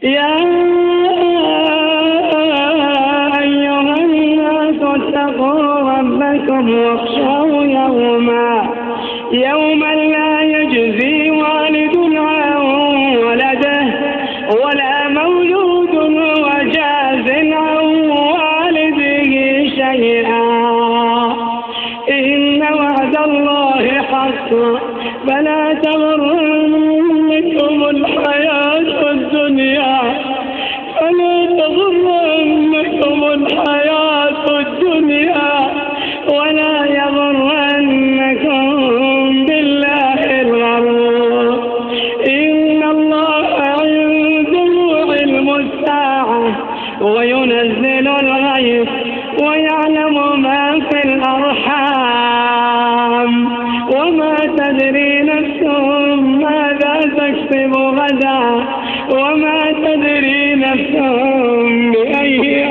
يا أيها الناس اتقوا ربكم واخشوا يوما لا يجزي والد عن ولده ولا مولود هو جاز عن والده شيئا إن وعد الله حق فلا تغرنكم الحياة الدنيا ولا يغرنكم بالله الغرور إن الله عنده علم الساعة وينزل الغيث ويعلم ما في الأرحام وما تدري نفس ماذا تكسب غدا وما تدري نفس بأي